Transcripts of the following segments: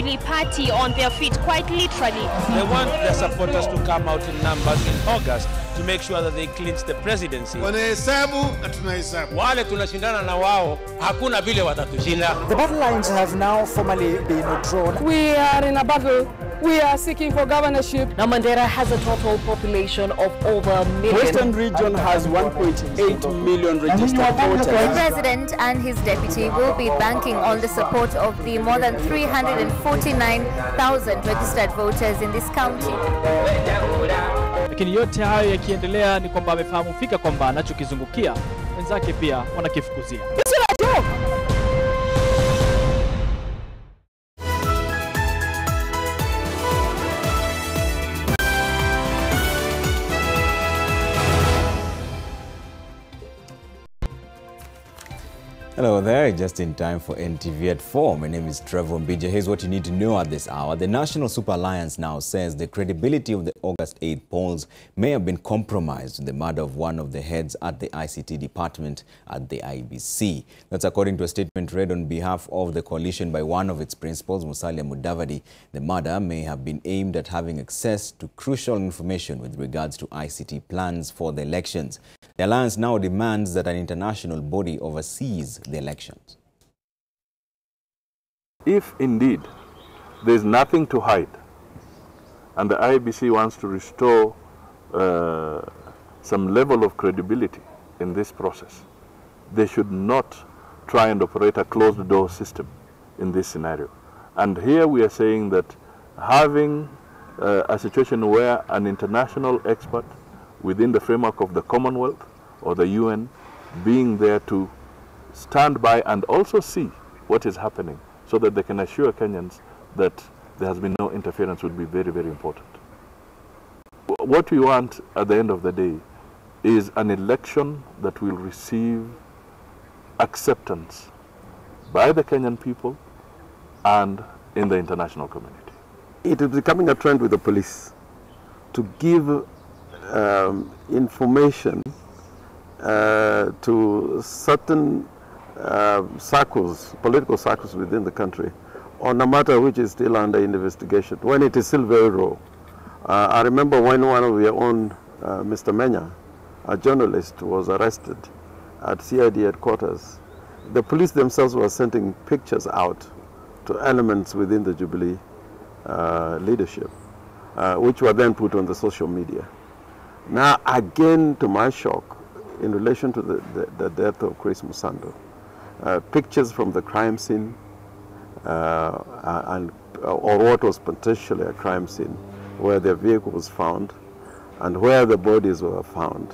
Jubilee Party on their feet, quite literally. They want their supporters to come out in numbers in August to make sure that they clinch the presidency. Wale tunashindana na wao, hakuna vile watatushinda. The battle lines have now formally been drawn. We are in a battle. We are seeking for governorship. Now Mandera has a total population of over a million. Western region has 1.8 million registered voters. The president and his deputy will be banking on the support of the more than 349,000 registered voters in this county. Lakini yote hayo yakiendelea ni kwamba amefahamu fika kwamba anachokizungukia wenzake pia wanakifukuzia. Hello there, just in time for NTV at 4. My name is Trevor Mbija. Here's what you need to know at this hour. The National Super Alliance now says the credibility of the August 8 polls may have been compromised in the murder of one of the heads at the ICT department at the IBC. That's according to a statement read on behalf of the coalition by one of its principals, Musalia Mudavadi. The murder may have been aimed at having access to crucial information with regards to ICT plans for the elections. The alliance now demands that an international body oversees the elections. If indeed there is nothing to hide and the IBC wants to restore some level of credibility in this process, they should not try and operate a closed door system in this scenario. And here we are saying that having a situation where an international expert within the framework of the Commonwealth or the UN being there to stand by and also see what is happening so that they can assure Kenyans that there has been no interference would be very, very important. What we want at the end of the day is an election that will receive acceptance by the Kenyan people and in the international community. It is becoming a trend with the police to give information to certain circles, political circles within the country on a matter which is still under investigation, when it is still very raw. I remember when one of your own, Mr. Menya, a journalist, was arrested at CID headquarters. The police themselves were sending pictures out to elements within the Jubilee leadership, which were then put on the social media. Now, again, to my shock, in relation to the death of Chris Musando, pictures from the crime scene or what was potentially a crime scene, where the vehicle was found and where the bodies were found.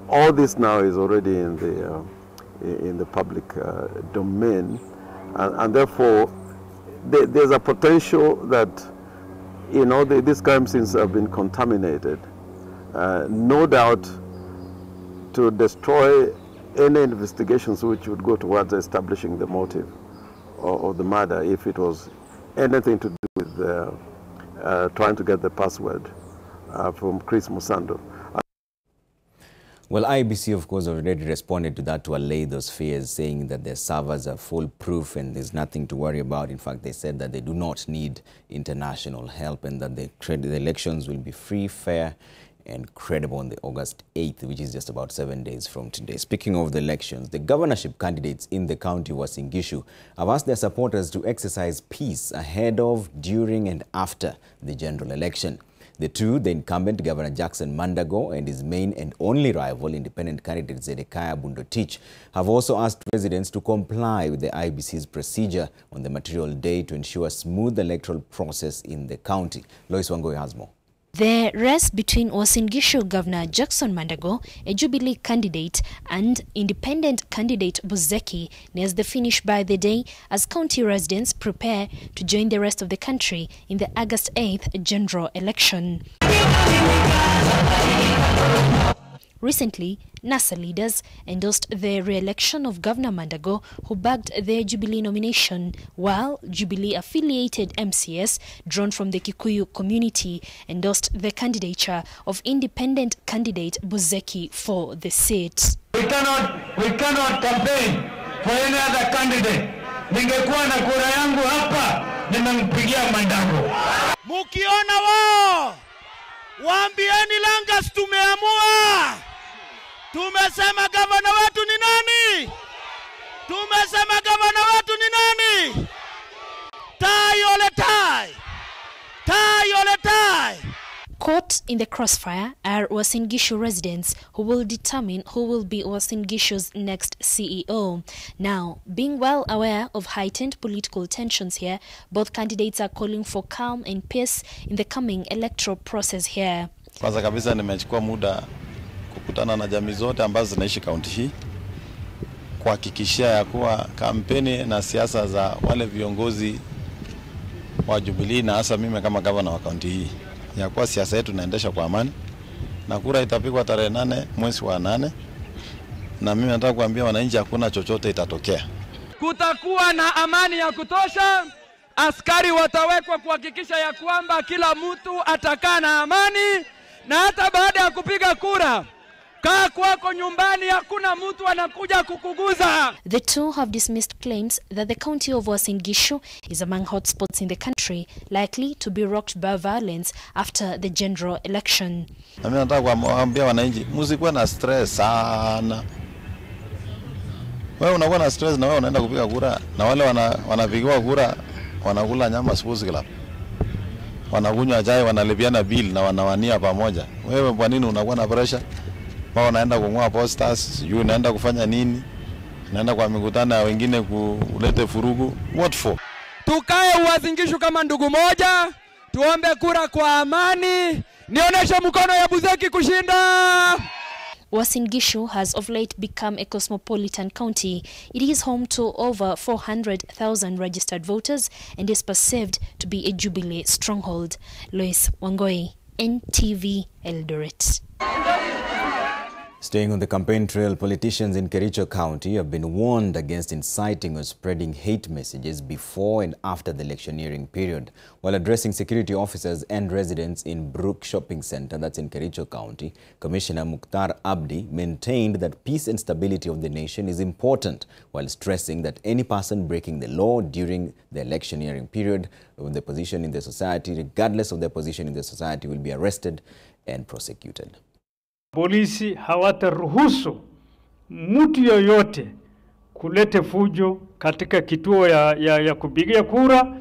All this now is already in the public domain, and therefore there's a potential that, you know, these crime scenes have been contaminated. No doubt to destroy any investigations which would go towards establishing the motive of the murder, if it was anything to do with trying to get the password from Chris Musando. Well, IBC, of course, already responded to that to allay those fears, saying that their servers are foolproof and there's nothing to worry about. In fact, they said that they do not need international help and that the elections will be free, fair, and credible on the August 8th, which is just about 7 days from today. Speaking of the elections, the governorship candidates in the county of Uasin Gishu have asked their supporters to exercise peace ahead of, during, and after the general election. The two, the incumbent Governor Jackson Mandago and his main and only rival, independent candidate Zedekiah Bundotich, have also asked residents to comply with the IBC's procedure on the material day to ensure a smooth electoral process in the county. Lois Wangoi has more. The race between Uasin Gishu Governor Jackson Mandago, a Jubilee candidate, and independent candidate Buzeki nears the finish by the day as county residents prepare to join the rest of the country in the August 8th general election. Recently, NASA leaders endorsed the re-election of Governor Mandago, who bagged their Jubilee nomination, while Jubilee-affiliated MCS, drawn from the Kikuyu community, endorsed the candidature of independent candidate Buzeki for the seat. We cannot campaign for any other candidate. Ningekuwa na kura yangu hapa, ninampigia Mandago. Mukiona wao, waambieni Langas tumeamua. Tumesema gavana wetu ni nani? Tumesema gavana wetu ni nani? Tai ole tai. Tai ole tai. Caught in the crossfire are Uasin Gishu residents who will determine who will be Uasin Gishu's next CEO. Now, being well aware of heightened political tensions here, both candidates are calling for calm and peace in the coming electoral process here. Kwanza kabisa nimechukua muda kukutana na jamii zote ambazo zinaishi kaunti hii kuhakikishia ya kuwa kampeni na siasa za wale viongozi wa Jubilee na hasa mimi kama gavana wa kaunti hii ya kuwa siasa yetu inaendesha kwa amani na kura itapigwa tarehe 8 mwezi wa 8 na mimi nataka kuambia wananchi hakuna chochote itatokea. Kutakuwa na amani ya kutosha, askari watawekwa kuhakikisha ya kwamba kila mtu atakaa na amani, na hata baada ya kupiga kura kaa kwako nyumbani, hakuna mtu anakuja kukuguza. The two have dismissed claims that the county of Uasin Gishu is among hotspots in the country, likely to be rocked by violence after the general election. Na mimi nataka kuambia wananchi msikuwe na stress sana. Wewe unakuwa na stress na wewe unaenda kupiga kura, na wale wanapigiwa kura wanakula nyama sports club. Wanakunywa chai, wanalipiana bill na wanawania pamoja. Wewe kwa nini unakuwa na pressure? Wao unaenda kung'oa posters, you unaenda kufanya nini? Unaenda kwa mikutano ya wengine kulete furugu. What for? Tukae Uasin Gishu kama ndugu moja, tuombe kura kwa amani. Nionyeshe mkono ya Buzeki kushinda. Uasin Gishu has of late become a cosmopolitan county. It is home to over 400,000 registered voters and is perceived to be a Jubilee stronghold. Lois Wangoi, NTV Eldoret. Staying on the campaign trail, politicians in Kericho County have been warned against inciting or spreading hate messages before and after the electioneering period. While addressing security officers and residents in Brook Shopping Center, that's in Kericho County, Commissioner Mukhtar Abdi maintained that peace and stability of the nation is important, while stressing that any person breaking the law during the electioneering period of the position in the society, regardless of their position in the society, will be arrested and prosecuted. Polisi hawataruhusu mtu yoyote kulete fujo katika kituo ya kupigia kura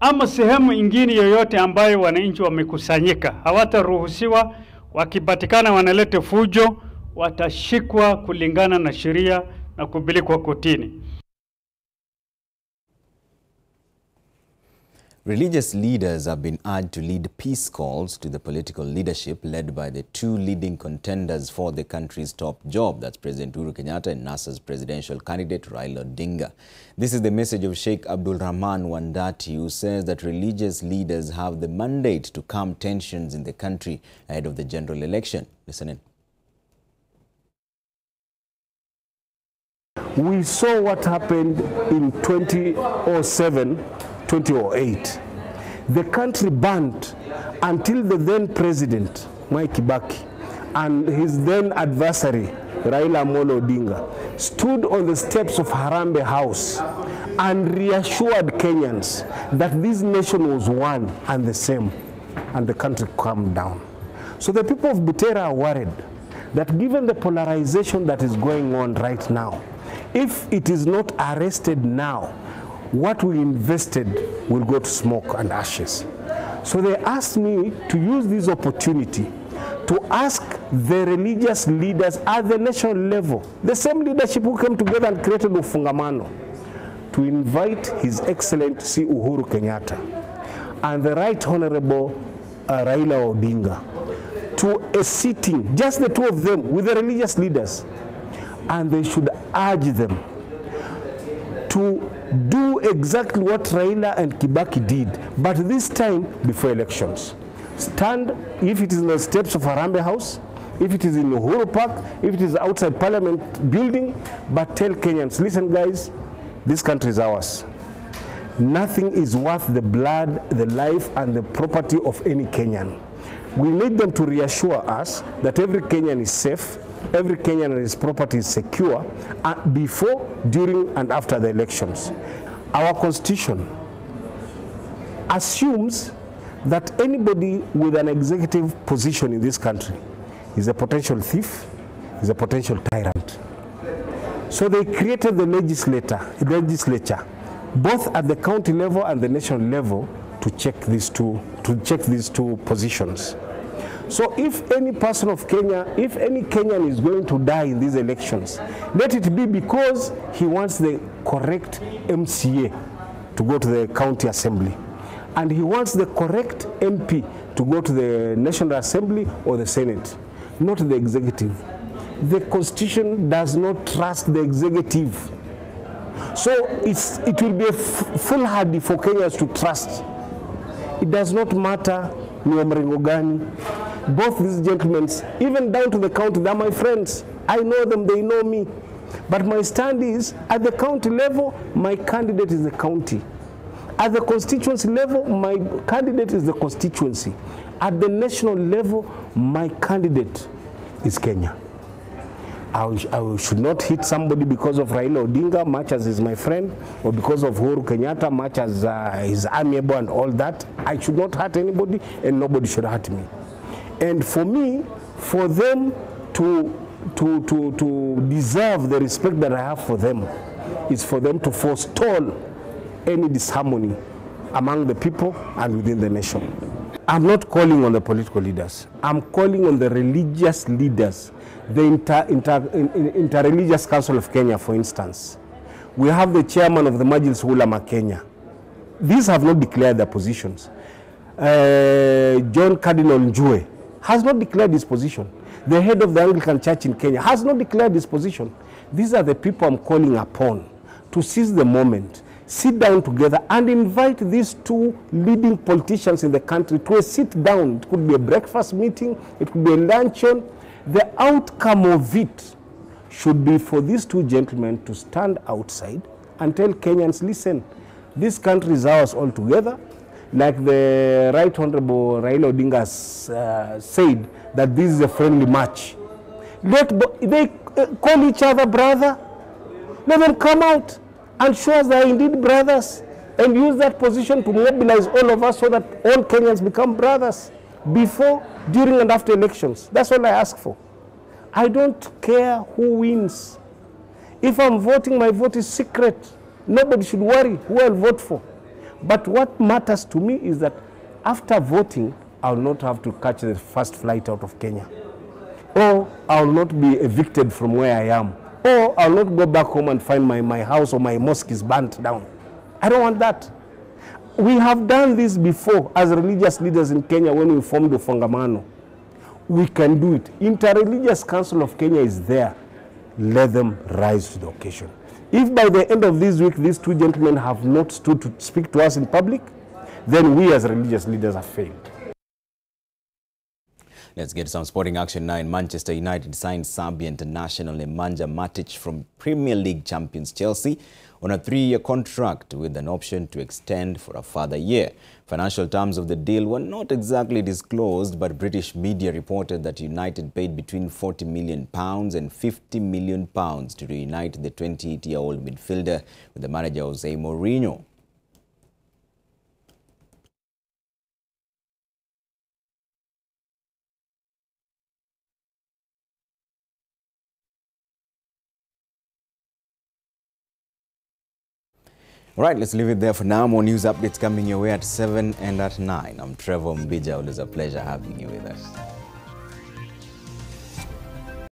ama sehemu ingine yoyote ambayo wananchi wamekusanyika. Hawataruhusiwa. Wakipatikana wanalete fujo, watashikwa kulingana na sheria na kupelekwa kotini. Religious leaders have been urged to lead peace calls to the political leadership led by the two leading contenders for the country's top job. That's President Uhuru Kenyatta and NASA's presidential candidate Raila Odinga. This is the message of Sheikh Abdul Rahman Wandati, who says that religious leaders have the mandate to calm tensions in the country ahead of the general election. Listen in. We saw what happened in 2007, 2008. The country burned until the then president, Mwai Kibaki, and his then adversary, Raila Amolo Odinga, stood on the steps of Harambee House and reassured Kenyans that this nation was one and the same, and the country calmed down. So the people of Butere are worried that given the polarization that is going on right now, if it is not arrested now, what we invested will go to smoke and ashes. So they asked me to use this opportunity to ask the religious leaders at the national level, the same leadership who came together and created Ufungamano, to invite His Excellency Uhuru Kenyatta and the Right Honorable Raila Odinga to a sitting, just the two of them, with the religious leaders, and they should urge them to do exactly what Raila and Kibaki did, but this time before elections. Stand, if it is in the steps of Harambee House, if it is in Uhuru Park, if it is outside Parliament building, but tell Kenyans, listen guys, this country is ours. Nothing is worth the blood, the life, and the property of any Kenyan. We need them to reassure us that every Kenyan is safe, every Kenyan and his property is secure before, during, and after the elections. Our constitution assumes that anybody with an executive position in this country is a potential thief, is a potential tyrant. So they created the legislature, both at the county level and the national level, to check these two positions. So if any person of Kenya, if any Kenyan is going to die in these elections, let it be because he wants the correct MCA to go to the county assembly, and he wants the correct MP to go to the National Assembly or the Senate, not the executive. The Constitution does not trust the executive. So it will be foolhardy for Kenyans to trust. It does not matter ni wa mrengo gani. Both these gentlemen, even down to the county, they are my friends. I know them, they know me. But my stand is, at the county level, my candidate is the county. At the constituency level, my candidate is the constituency. At the national level, my candidate is Kenya. I should not hit somebody because of Raila Odinga, much as is my friend, or because of Uhuru Kenyatta, much as is amiable and all that. I should not hurt anybody, and nobody should hurt me. And for me, for them to deserve the respect that I have for them, is for them to forestall any disharmony among the people and within the nation. I'm not calling on the political leaders. I'm calling on the religious leaders. The Inter-Religious Council of Kenya, for instance. We have the chairman of the Majlis Ulama Kenya. These have not declared their positions. John Cardinal Njue has not declared his position. The head of the Anglican Church in Kenya has not declared his position. These are the people I'm calling upon to seize the moment, sit down together and invite these two leading politicians in the country to a sit down. It could be a breakfast meeting, it could be a luncheon. The outcome of it should be for these two gentlemen to stand outside and tell Kenyans, listen, this country is ours all together. Like the Right Honorable Raila Odinga said, that this is a friendly match. They call each other brother. Let them come out and show us they are indeed brothers, and use that position to mobilize all of us so that all Kenyans become brothers before, during and after elections. That's all I ask for. I don't care who wins. If I'm voting, my vote is secret. Nobody should worry who I'll vote for. But what matters to me is that after voting, I'll not have to catch the first flight out of Kenya. Or I'll not be evicted from where I am. Or I'll not go back home and find my house or my mosque is burnt down. I don't want that. We have done this before as religious leaders in Kenya when we formed the Fongamano. We can do it. Inter-Religious Council of Kenya is there. Let them rise to the occasion. If by the end of this week, these two gentlemen have not stood to speak to us in public, then we as religious leaders have failed. Let's get some sporting action now. In Manchester United signed Serbia international Nemanja Matic from Premier League champions Chelsea on a 3-year contract with an option to extend for a further year. Financial terms of the deal were not exactly disclosed, but British media reported that United paid between £40 million and £50 million to reunite the 28-year-old midfielder with the manager Jose Mourinho. All right, let's leave it there for now. More news updates coming your way at 7 and at 9. I'm Trevor Mbija. Always a pleasure having you with us.